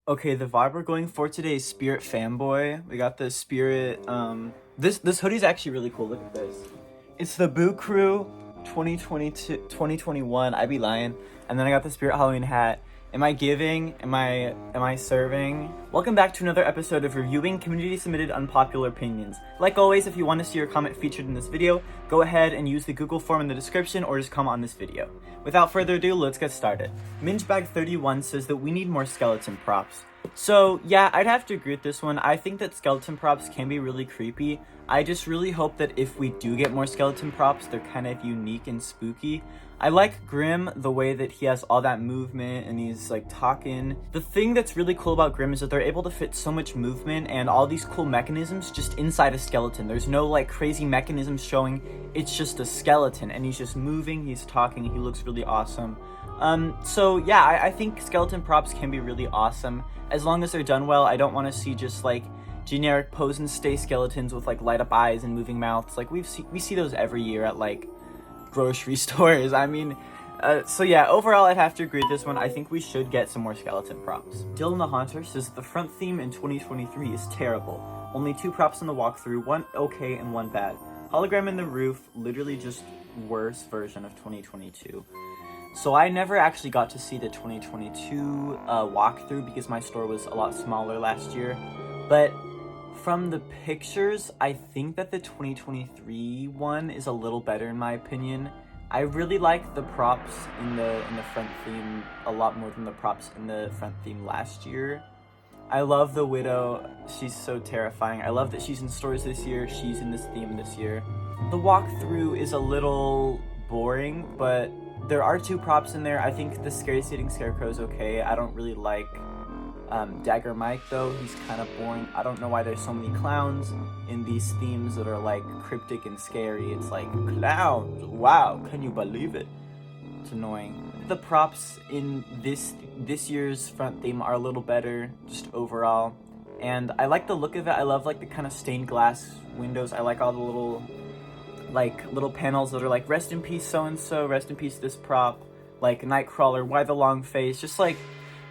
Okay, the vibe we're going for today is Spirit Fanboy. We got the Spirit, this hoodie's actually really cool. Look at this. It's the Boo Crew 2022, 2021, I be lying. And then I got the Spirit Halloween hat. Am I giving? Am I serving? Welcome back to another episode of reviewing community submitted unpopular opinions. Like always, if you want to see your comment featured in this video, go ahead and use the Google form in the description or just comment on this video. Without further ado, let's get started. Mingebag31 says that we need more skeleton props. So yeah, I'd have to agree with this one. I think that skeleton props can be really creepy. I just really hope that if we do get more skeleton props, they're kind of unique and spooky. I like Grim, the way that he has all that movement and he's like talking. The thing that's really cool about Grim is that they're able to fit so much movement and all these cool mechanisms just inside a skeleton. There's no like crazy mechanisms showing, it's just a skeleton and he's just moving, he's talking, he looks really awesome. So yeah, I think skeleton props can be really awesome as long as they're done well. I don't want to see just like generic pose and stay skeletons with like light up eyes and moving mouths. Like we see those every year at like grocery stores. I mean, so yeah, overall I'd have to agree with this one. I think we should get some more skeleton props. DylanTheHaunter says that the front theme in 2023 is terrible. Only 2 props in the walkthrough, 1 okay and 1 bad. Hologram in the roof, literally just worse version of 2022. So I never actually got to see the 2022 walkthrough because my store was a lot smaller last year. But from the pictures, I think that the 2023 one is a little better in my opinion. I really like the props in the front theme a lot more than the props in the front theme last year. I love the Widow, she's so terrifying. I love that she's in stores this year, she's in this theme this year. The walkthrough is a little boring, but there are 2 props in there. I think the Scary Sitting Scarecrow is okay. I don't really like Dagger Mike though, he's kind of boring. I don't know why there's so many clowns in these themes that are like cryptic and scary. It's like, clowns, wow, can you believe it? It's annoying. The props in this year's front theme are a little better, just overall. And I like the look of it. I love like the kind of stained glass windows. I like all the little panels that are like, rest in peace so-and-so, rest in peace this prop, like Nightcrawler, why the long face, just like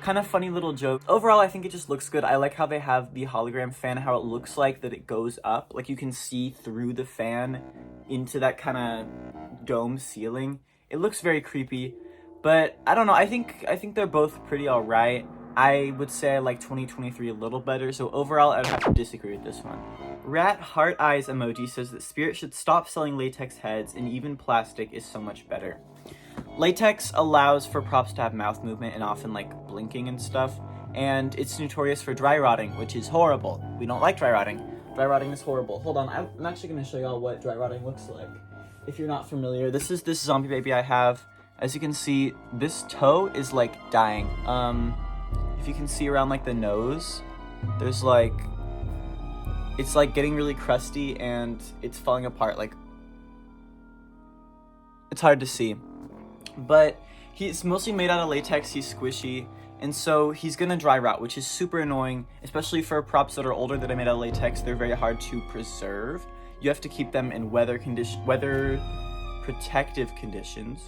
kind of funny little joke. Overall, I think it just looks good. I like how they have the hologram fan, how it looks like that it goes up. Like you can see through the fan into that kind of dome ceiling. It looks very creepy, but I don't know. I think they're both pretty alright. I would say I like 2023 a little better, so overall I'd have to disagree with this one. Rat Heart Eyes emoji says that Spirit should stop selling latex heads and even plastic is so much better. Latex allows for props to have mouth movement and often like blinking and stuff, and it's notorious for dry rotting, which is horrible. We don't like dry rotting. Dry rotting is horrible. Hold on, I'm actually going to show y'all what dry rotting looks like. If you're not familiar, this is this zombie baby I have. As you can see, this toe is like dying. If you can see around like the nose, there's like, it's like getting really crusty and it's falling apart. Like, it's hard to see. But he's mostly made out of latex, he's squishy, and so he's gonna dry rot, which is super annoying, especially for props that are older that are made out of latex. They're very hard to preserve. You have to keep them in weather protective conditions.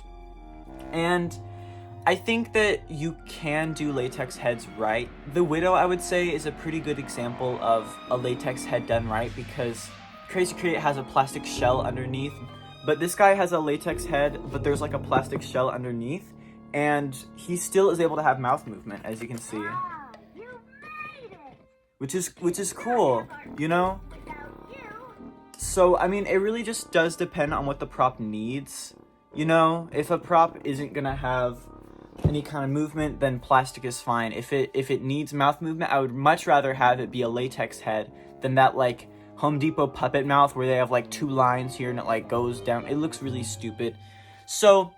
And I think that you can do latex heads right. The Widow, I would say, is a pretty good example of a latex head done right because Crazy Create has a plastic shell underneath. But this guy has a latex head, but there's like a plastic shell underneath, and he still is able to have mouth movement, as you can see. Which is cool, you know? So, I mean, it really just does depend on what the prop needs, you know? If a prop isn't gonna have any kind of movement, then plastic is fine. If it needs mouth movement, I would much rather have it be a latex head than that, like, Home Depot puppet mouth where they have like 2 lines here and it like goes down. It looks really stupid. So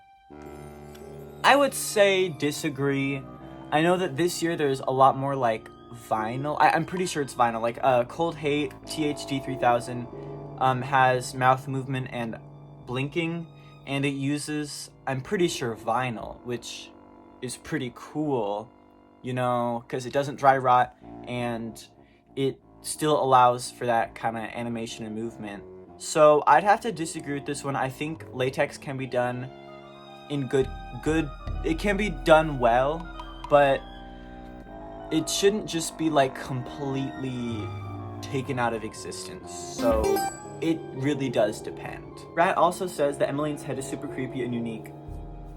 I would say disagree. I know that this year there's a lot more like vinyl. I'm pretty sure it's vinyl. Like Cold Hate THD 3000 has mouth movement and blinking, and it uses, I'm pretty sure, vinyl, which is pretty cool, you know, because it doesn't dry rot and it still allows for that kind of animation and movement. So I'd have to disagree with this one. I think latex can be done in good, it can be done well, but it shouldn't just be like completely taken out of existence. So it really does depend. Rat also says that Emmeline's head is super creepy and unique.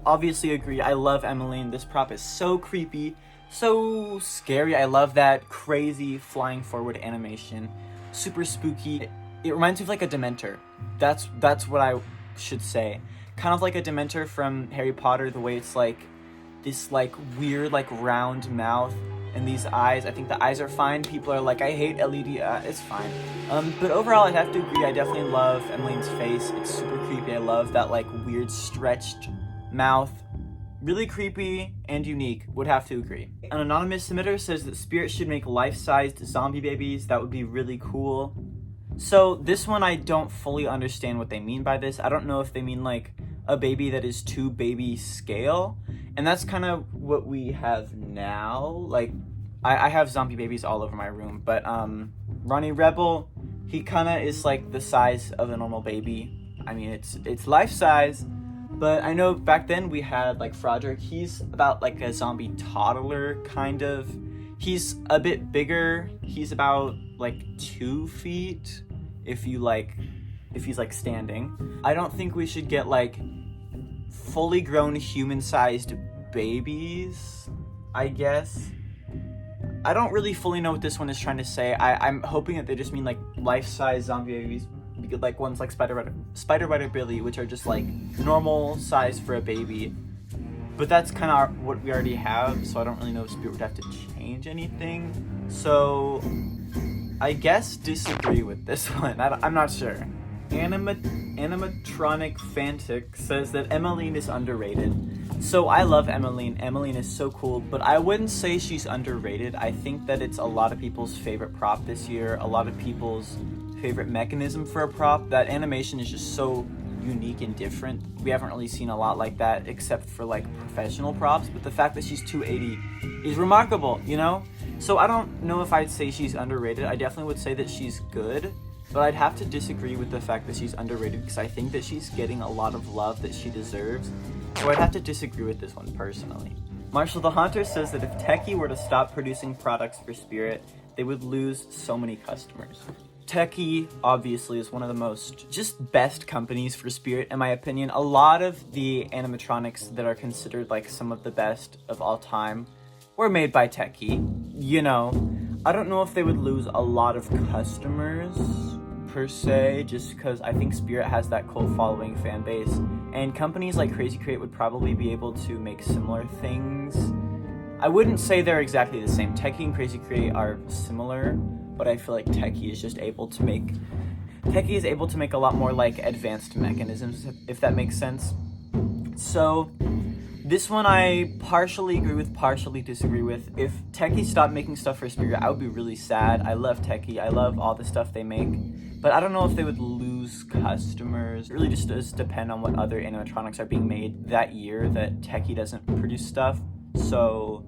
Obviously agree. I love Emmeline. This prop is so creepy, so scary. I love that crazy flying forward animation. Super spooky. It reminds me of like a Dementor. That's what I should say. Kind of like a Dementor from Harry Potter, the way it's like this like weird like round mouth and these eyes. I think the eyes are fine. People are like, I hate LED. It's fine. But overall, I have to agree. I definitely love Emmeline's face. It's super creepy. I love that like weird stretched mouth. Really creepy and unique. Would have to agree. An anonymous submitter says that Spirit should make life-sized zombie babies. That would be really cool. So this one, I don't fully understand what they mean by this. I don't know if they mean like a baby that is to baby scale. And that's kind of what we have now. Like, I have zombie babies all over my room. But Ronnie Rebel, he kind of is like the size of a normal baby. I mean, it's life size. But I know back then we had like Froderick. He's about like a zombie toddler kind of. He's a bit bigger. He's about like 2 feet if he's like standing. I don't think we should get like fully grown human-sized babies, I guess. I don't really fully know what this one is trying to say. I'm hoping that they just mean like life-size zombie babies, like ones like Spider-Biter Billy, which are just like normal size for a baby. But that's kind of what we already have, so I don't really know if Spirit would have to change anything. So I guess disagree with this one. I'm not sure. Animatronic Fantic says that Emmeline is underrated. So I love Emmeline. Emmeline is so cool, but I wouldn't say she's underrated. I think that it's a lot of people's favorite prop this year, a lot of people's favorite mechanism for a prop. That animation is just so unique and different. We haven't really seen a lot like that except for like professional props, but the fact that she's 280 is remarkable, you know? So I don't know if I'd say she's underrated. I definitely would say that she's good, but I'd have to disagree with the fact that she's underrated because I think that she's getting a lot of love that she deserves. So I'd have to disagree with this one personally. Marshallthehaunter says that if Techy were to stop producing products for Spirit, they would lose so many customers. Techy obviously is one of the most just best companies for Spirit in my opinion. A lot of the animatronics that are considered like some of the best of all time were made by Techy. You know, I don't know if they would lose a lot of customers per se, just because I think Spirit has that cult following fan base, and companies like Crazy Create would probably be able to make similar things. I wouldn't say they're exactly the same. Techy and Crazy Create are similar, but I feel like Techy is able to make a lot more like advanced mechanisms, if that makes sense. So this one I partially agree with, partially disagree with. If Techy stopped making stuff for Spirit, I would be really sad. I love Techy. I love all the stuff they make. But I don't know if they would lose customers. It really just does depend on what other animatronics are being made that year that Techy doesn't produce stuff. So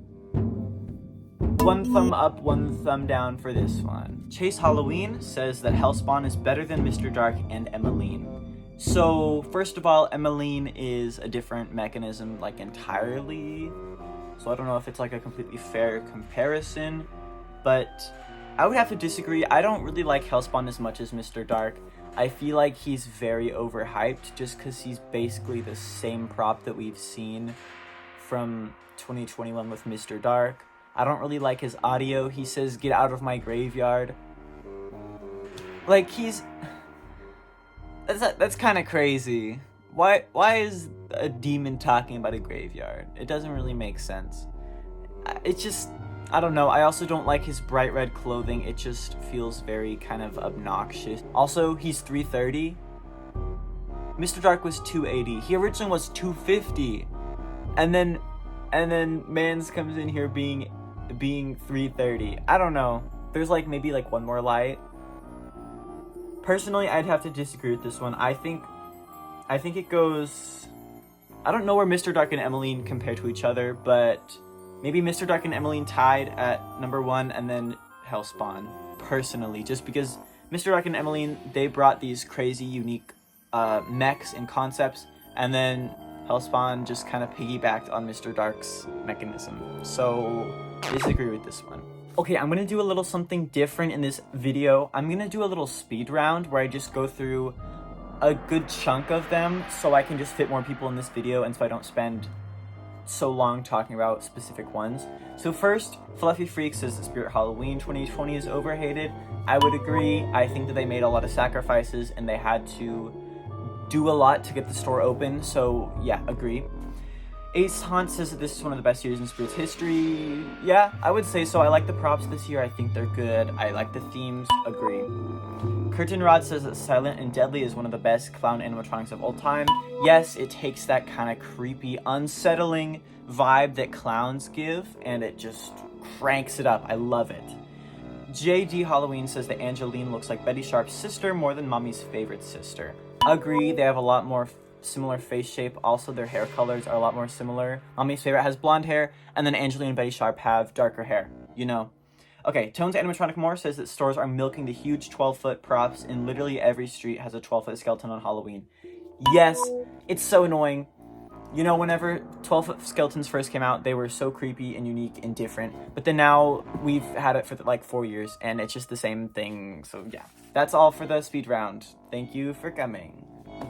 one thumb up, one thumb down for this one. Chase Halloween says that Hellspawn is better than Mr. Dark and Emmeline. So first of all, Emmeline is a different mechanism like entirely. So I don't know if it's like a completely fair comparison, but I would have to disagree. I don't really like Hellspawn as much as Mr. Dark. I feel like he's very overhyped just because he's basically the same prop that we've seen from 2021 with Mr. Dark. I don't really like his audio. He says, "Get out of my graveyard." Like, that's kind of crazy. Why is a demon talking about a graveyard? It doesn't really make sense. It's just, I don't know. I also don't like his bright red clothing. It just feels very kind of obnoxious. Also, he's 330. Mr. Dark was 280. He originally was 250. And then Mans comes in here being 330. I don't know. There's like maybe like one more light. Personally, I'd have to disagree with this one. I think it goes, I don't know where Mr. Dark and Emmeline compare to each other, but maybe Mr. Dark and Emmeline tied at number 1 and then Hellspawn, personally, just because Mr. Dark and Emmeline, they brought these crazy unique mechs and concepts, and then Hellspawn just kind of piggybacked on Mr. Dark's mechanism. So Disagree with this one. Okay, I'm gonna do a little something different in this video. I'm gonna do a little speed round where I just go through a good chunk of them so I can just fit more people in this video and so I don't spend so long talking about specific ones. So first, FluffyFreak says that Spirit Halloween 2020 is overhated. I would agree. I think that they made a lot of sacrifices and they had to do a lot to get the store open, so yeah, agree. Ace Hunt says that this is one of the best years in Spirit's history. Yeah, I would say so. I like the props this year. I think they're good. I like the themes. Agree. Curtain Rod says that Silent and Deadly is one of the best clown animatronics of all time. Yes, it takes that kind of creepy, unsettling vibe that clowns give, and it just cranks it up. I love it. JD Halloween says that Angeline looks like Betty Sharp's sister more than Mommy's favorite sister. Agree, they have a lot more similar face shape. Also, their hair colors are a lot more similar. Mommy's favorite has blonde hair, and then Angeline and Betty Sharp have darker hair, you know. Okay, Tones Animatronic More says that stores are milking the huge 12-foot props, and literally every street has a 12-foot skeleton on Halloween. Yes, it's so annoying. You know, whenever 12-foot skeletons first came out, they were so creepy and unique and different. But then now we've had it for like 4 years, and it's just the same thing. So yeah, that's all for the speed round. Thank you for coming.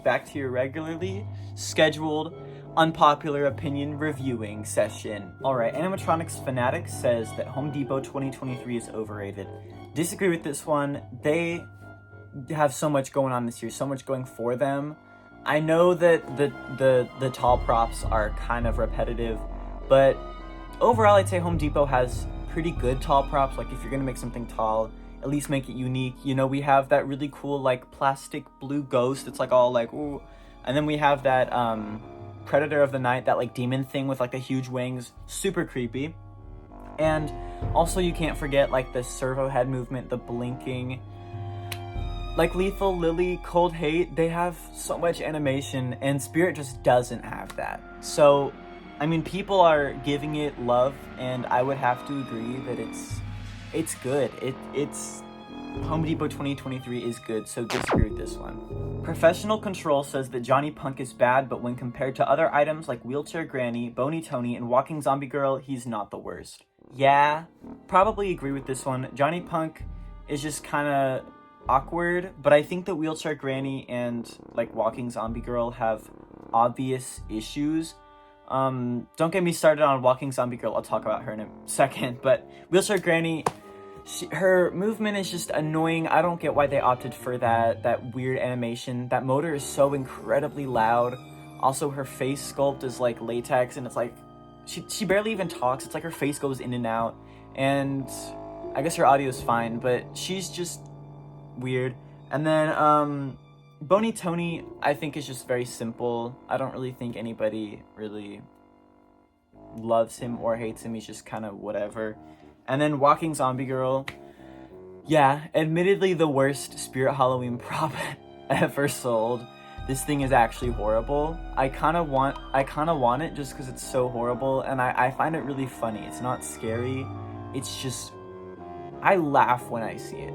Back to your regularly scheduled unpopular opinion reviewing session. Alright, Animatronics Fanatics says that Home Depot 2023 is overrated. Disagree with this one. They have so much going on this year, so much going for them. I know that the tall props are kind of repetitive, but overall I'd say Home Depot has pretty good tall props. Like if you're gonna make something tall, at least make it unique. You know, we have that really cool like plastic blue ghost. It's like all like ooh, and then we have that Predator of the Night, that like demon thing with like the huge wings, super creepy. And also you can't forget like the servo head movement, the blinking. Like Lethal, Lily, Cold Hate, they have so much animation, and Spirit just doesn't have that. So, I mean, people are giving it love, and I would have to agree that it's good. It's Home Depot 2023 is good, so disagree with this one. Professional Control says that Johnny Punk is bad, but when compared to other items like Wheelchair Granny, Bony Tony, and Walking Zombie Girl, he's not the worst. Yeah, probably agree with this one. Johnny Punk is just kind of awkward, but I think that Wheelchair Granny and like Walking Zombie Girl have obvious issues. Don't get me started on Walking Zombie Girl, I'll talk about her in a second, but Wheelchair Granny, her movement is just annoying. I don't get why they opted for that weird animation. That motor is so incredibly loud. Also, her face sculpt is like latex, and it's like she barely even talks. It's like her face goes in and out, and I guess her audio is fine, but she's just weird. And then Bony Tony, I think, is just very simple. I don't really think anybody really loves him or hates him. He's just kind of whatever. And then Walking Zombie Girl, yeah, admittedly the worst Spirit Halloween prop ever sold. This thing is actually horrible. I kind of want it just because it's so horrible, and I find it really funny. It's not scary. It's just, I laugh when I see it.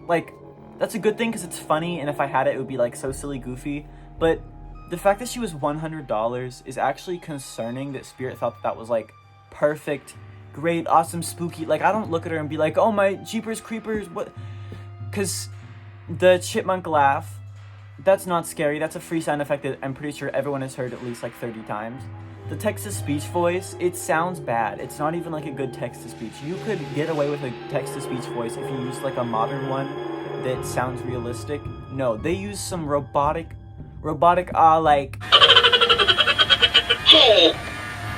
Like, that's a good thing because it's funny, and if I had it, it would be like so silly goofy. But the fact that she was $100 is actually concerning, that Spirit thought that was like perfect, great, awesome, spooky. Like, I don't look at her and be like, oh my Jeepers Creepers, what? Because the chipmunk laugh, that's not scary. That's a free sound effect that I'm pretty sure everyone has heard at least like 30 times. The text-to-speech voice, it sounds bad. It's not even like a good text-to-speech. You could get away with a text-to-speech voice if you use like a modern one that sounds realistic. No, they use some robotic, like... Hey,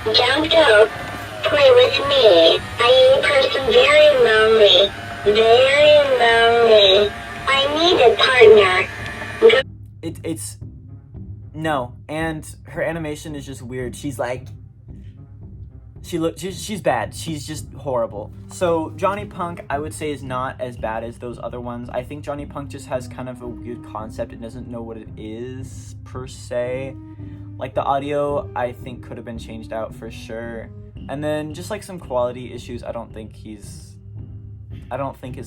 don't go. Play with me. I am a person very lonely. Very lonely. I need a partner. It's no, and her animation is just weird. She's like, she's bad. She's just horrible. So Johnny Punk, I would say, is not as bad as those other ones. I think Johnny Punk just has kind of a weird concept and doesn't know what it is per se. Like the audio, I think could have been changed out for sure. And then just like some quality issues, I don't think his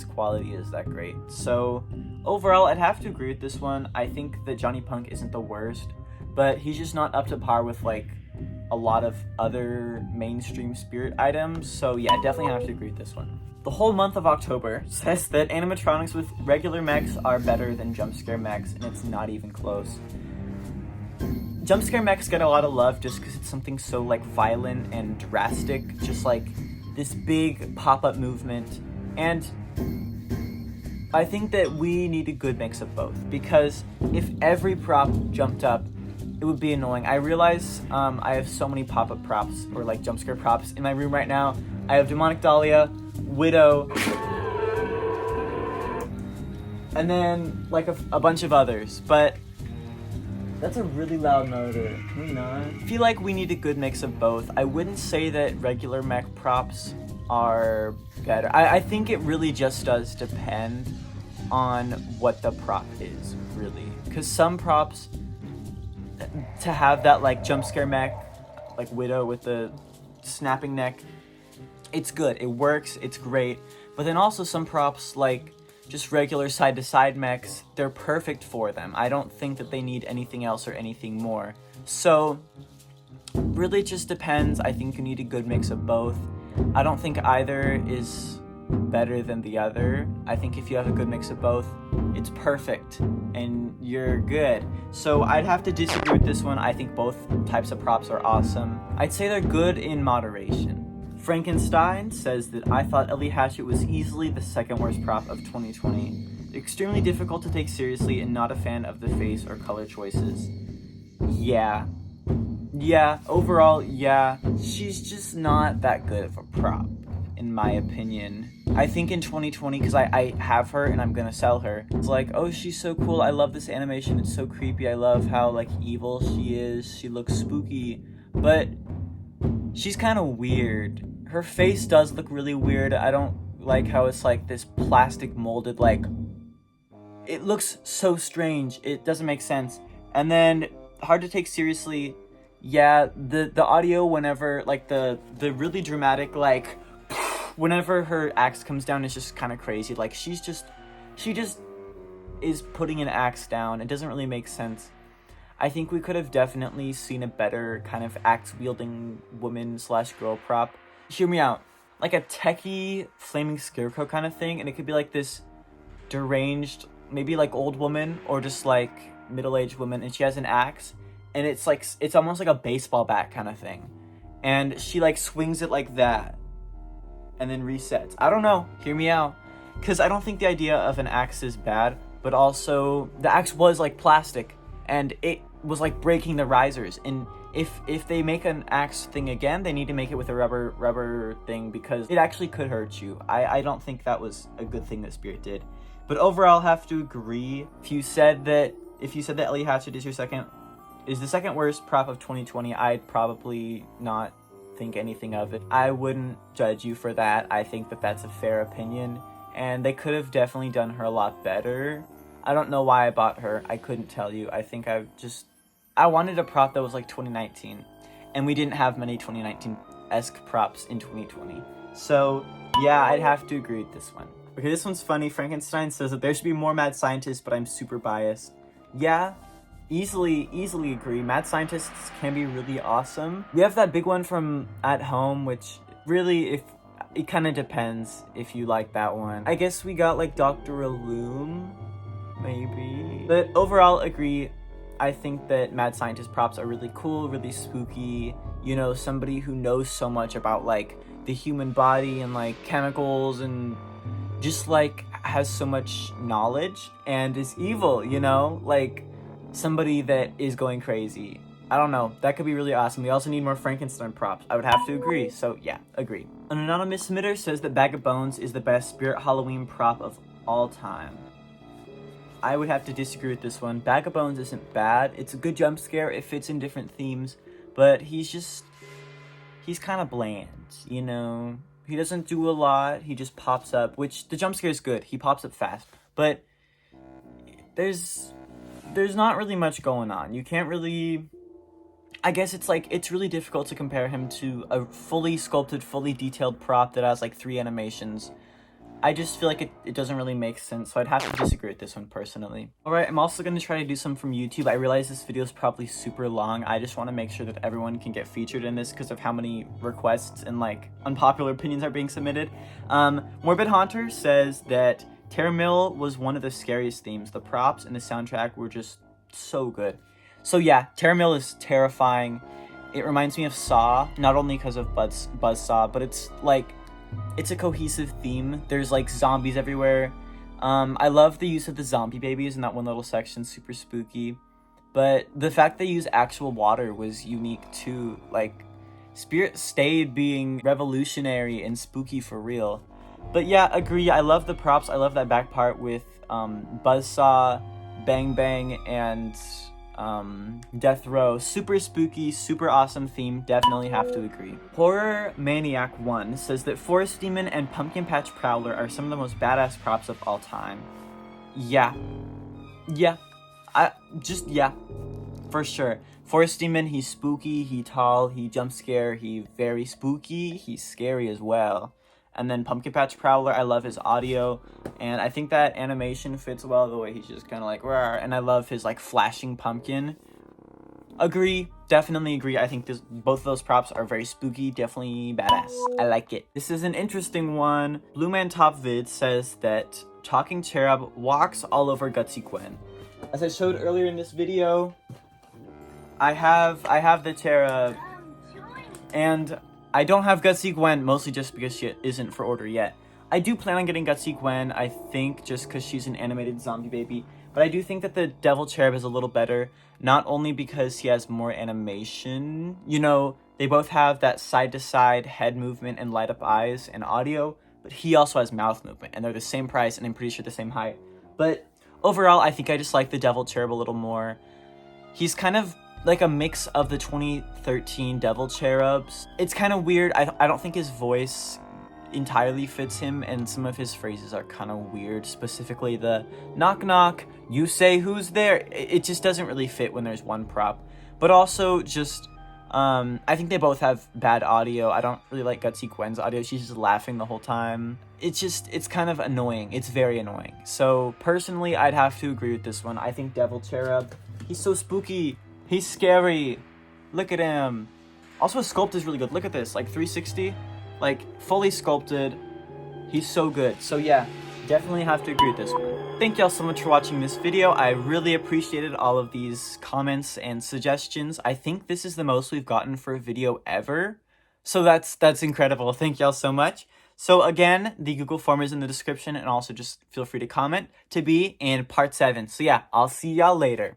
quality is that great. So overall, I'd have to agree with this one. I think that Johnny Punk isn't the worst, but he's just not up to par with like a lot of other mainstream spirit items. So yeah, definitely have to agree with this one. The whole month of October says that animatronics with regular mechs are better than jump scare mechs, and it's not even close. Jump scare mechs get a lot of love just because it's something so like violent and drastic, just like this big pop-up movement. And I think that we need a good mix of both, because if every prop jumped up, it would be annoying. I realize I have so many pop-up props, or like jump scare props in my room right now. I have Demonic Dahlia, Widow, and then like a bunch of others, but that's a really loud motor. Can we not? I feel like we need a good mix of both. I wouldn't say that regular mech props are better. I think it really just does depend on what the prop is, really. Because some props, to have that like jump scare mech, like Widow with the snapping neck, it's good, it works, it's great. But then also some props like just regular side-to-side mechs, they're perfect for them. I don't think that they need anything else or anything more. So really it just depends. I think you need a good mix of both. I don't think either is better than the other. I think if you have a good mix of both, it's perfect and you're good. So I'd have to disagree with this one. I think both types of props are awesome. I'd say they're good in moderation. Frankenstein says that I thought Ellie Hatchet was easily the second worst prop of 2020. Extremely difficult to take seriously and not a fan of the face or color choices. Yeah, overall, yeah. She's just not that good of a prop, in my opinion. I think in 2020, because I have her and I'm gonna sell her, it's like, oh, she's so cool, I love this animation, it's so creepy, I love how like evil she is, she looks spooky, but she's kind of weird. Her face does look really weird. I don't like how it's like this plastic molded, like, it looks so strange, it doesn't make sense. And then hard to take seriously. Yeah, the audio whenever like the really dramatic, like whenever her axe comes down is just kind of crazy. Like she just is putting an axe down. It doesn't really make sense. I think we could have definitely seen a better kind of axe wielding woman / girl prop. Hear me out. Like a techie flaming scarecrow kind of thing, and it could be like this deranged, maybe like old woman or just like middle-aged woman, and she has an axe, and it's like, it's almost like a baseball bat kind of thing, and she like swings it like that and then resets. I don't know, hear me out, because I don't think the idea of an axe is bad, but also the axe was like plastic and it was like breaking the risers, and if they make an axe thing again, they need to make it with a rubber thing, because it actually could hurt you. I don't think that was a good thing that Spirit did. But overall, have to agree. If you said that Ellie Hatchet is the second worst prop of 2020, I'd probably not think anything of it. I wouldn't judge you for that. I think that that's a fair opinion, and they could have definitely done her a lot better. I don't know why I bought her. I couldn't tell you. I think I wanted a prop that was like 2019, and we didn't have many 2019-esque props in 2020. So yeah, I'd have to agree with this one. Okay, this one's funny. Frankenstein says that there should be more mad scientists, but I'm super biased. Yeah, easily agree. Mad scientists can be really awesome. We have that big one from At Home, which really, it kind of depends if you like that one. I guess we got like Dr. Illume, maybe. But overall, agree. I think that mad scientist props are really cool, really spooky. You know, somebody who knows so much about like the human body and like chemicals and just like has so much knowledge and is evil, you know, like somebody that is going crazy. I don't know, that could be really awesome. We also need more Frankenstein props. I would have to agree. So yeah, agree. An anonymous submitter says that Bag of Bones is the best Spirit Halloween prop of all time. I would have to disagree with this one. Bag of Bones isn't bad. It's a good jump scare. It fits in different themes, but he's kind of bland, you know? He doesn't do a lot. He just pops up, which the jump scare is good. He pops up fast, but there's not really much going on. You can't really, I guess it's like, it's really difficult to compare him to a fully sculpted, fully detailed prop that has like 3 animations. I just feel like it doesn't really make sense, so I'd have to disagree with this one personally. Alright, I'm also going to try to do some from YouTube. I realize this video is probably super long. I just want to make sure that everyone can get featured in this because of how many requests and like unpopular opinions are being submitted. Morbid Haunter says that Terra Mill was one of the scariest themes. The props and the soundtrack were just so good. So yeah, Terra Mill is terrifying. It reminds me of Saw, not only because of Buzzsaw, but it's like, it's a cohesive theme. There's like zombies everywhere. I love the use of the zombie babies in that one little section, super spooky. But the fact they use actual water was unique too. Like, Spirit stayed being revolutionary and spooky for real. But yeah, agree. I love the props. I love that back part with Buzzsaw, Bang Bang, and Death Row. Super spooky, super awesome theme. Definitely have to agree. Horror Maniac 1 says that Forest Demon and Pumpkin Patch Prowler are some of the most badass props of all time. Yeah. Yeah. Yeah. For sure. Forest Demon, he's spooky, he tall, he jump scare, he very spooky, he's scary as well. And then Pumpkin Patch Prowler, I love his audio, and I think that animation fits well, the way he's just kind of like, rawr, and I love his like flashing pumpkin. Agree, definitely agree. I think both of those props are very spooky, definitely badass. I like it. This is an interesting one. BlueManTopVid says that Talking Cherub walks all over Gutsy Gwen. As I showed earlier in this video, I have the Cherub, and I don't have Gutsy Gwen, mostly just because she isn't for order yet. I do plan on getting Gutsy Gwen, I think, just because she's an animated zombie baby. But I do think that the Devil Cherub is a little better, not only because he has more animation. You know, they both have that side-to-side head movement and light-up eyes and audio, but he also has mouth movement, and they're the same price, and I'm pretty sure the same height. But overall, I think I just like the Devil Cherub a little more. He's kind of like a mix of the 2013 Devil Cherubs. It's kind of weird. I don't think his voice entirely fits him, and some of his phrases are kind of weird, specifically the knock knock, you say who's there. It just doesn't really fit when there's one prop. But also just I think they both have bad audio. I don't really like Gutsy Gwen's audio. She's just laughing the whole time. It's kind of annoying. It's very annoying. So personally, I'd have to agree with this one. I think Devil Cherub, he's so spooky. He's scary. Look at him. Also, his sculpt is really good. Look at this, like 360, like fully sculpted. He's so good. So yeah, definitely have to agree with this one. Thank y'all so much for watching this video. I really appreciated all of these comments and suggestions. I think this is the most we've gotten for a video ever. So that's incredible. Thank y'all so much. So again, the Google form is in the description, and also just feel free to comment to be in part 7. So yeah, I'll see y'all later.